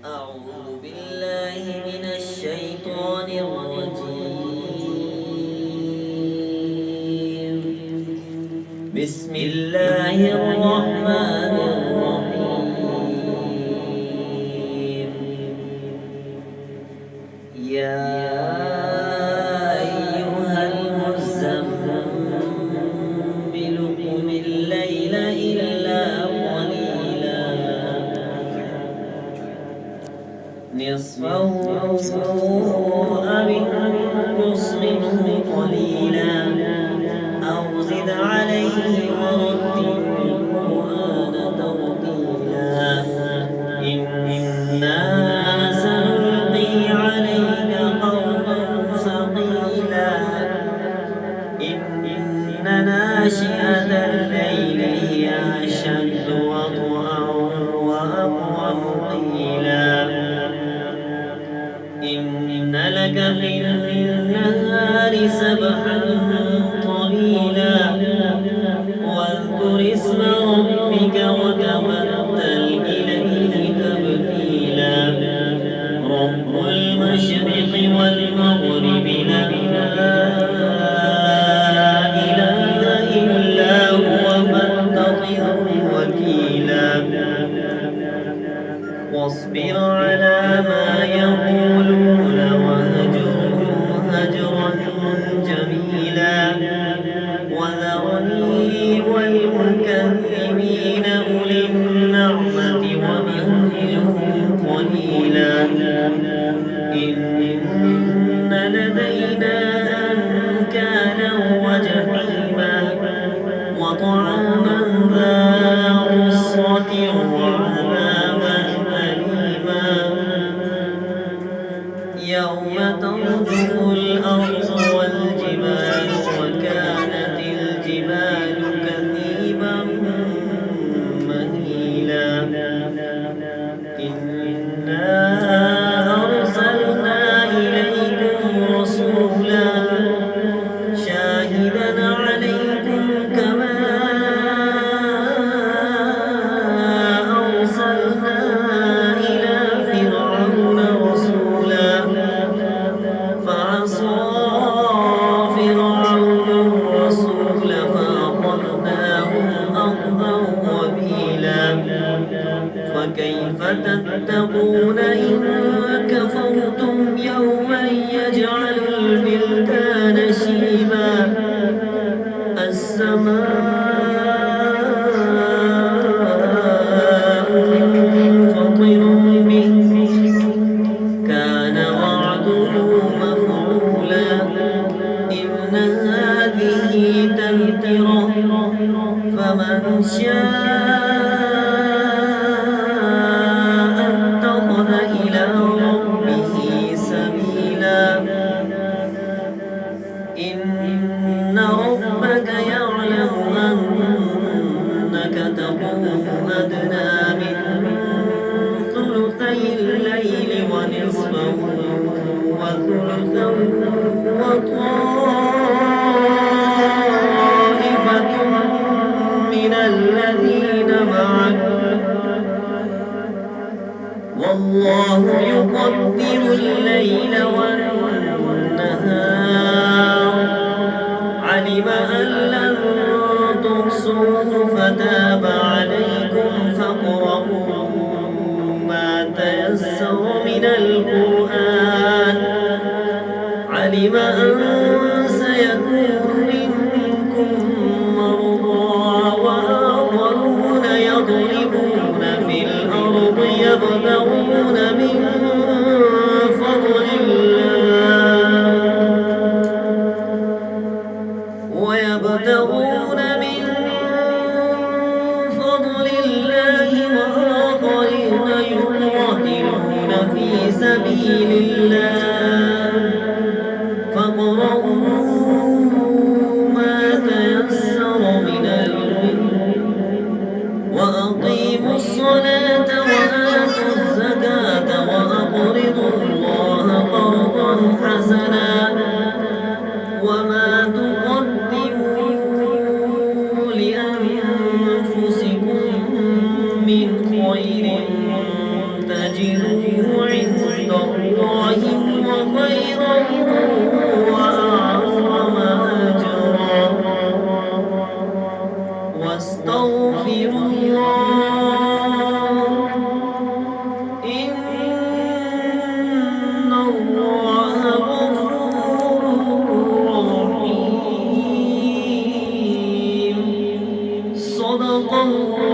أعوذ بالله من الشيطان الرجيم. بسم الله الرحمن الرحيم. يا أيها المزمل قم الليل إلا قليلا نصفه أو انقص منه قليلا أو زد عليه ورتل القرآن ترتيلا إنا سنلقي عليك قولا ثقيلا إن ناشئة الليل هي أشد وطئا وأقوم قيلا إن لك في النهار سبحا طويلا واذكر اسم ربك وتبتل إليه تبتيلا رب المشرق والمغرب لا إله إلا هو فاتخذه وكيلا واصبر على ما يقولون وهجرهم هجرا جميلا وذرني والمكذبين أولي النعمة ومهلهم قليلا إن لدينا أنكالا وجحيما وطعاما ذا غصة وعذابا أليما يوم ترجف الأرض والجبال وكانت الجبال كثيبا مهيلا إنا أرسلنا إليكم رسولا شاهدا عليكم كما أرسلنا إلى فرعون رسولا فعصى فرعون الرسول فأخذناه أخذا وبيلا فكيف تتقون إن كفرتم يوما يجعل البلدان شيبا السماء منفطر به كان وعده مفعولا إن هذه تذكرة فمن شاء اتخذ إلى ربه سبيلا إن ربك يعلم أنك تقوم أدنى من ثلثي الليل ونصفه وثلثا وطائفة من الذين معك والله يقدر الليل والنهار علم أن لن تحصوه فتاب عليكم فاقرؤوا ما تيسر من القرآن علم أن سيكون منكم مرضى وآخرون يضربون في الأرض يبتغون من فضل الله وآخرين يقاتلون في سبيل الله فاقرؤوا ما تيسر من القرآن وأقيموا الصلاة وآتوا الزكاة وأقرضوا الله قرضا حسنا وما تقدموا لأنفسكم من خير تجدوه عند الله وخيرا وأعظم أجرا واستغفروا الله إن الله غفور رحيم صدق الله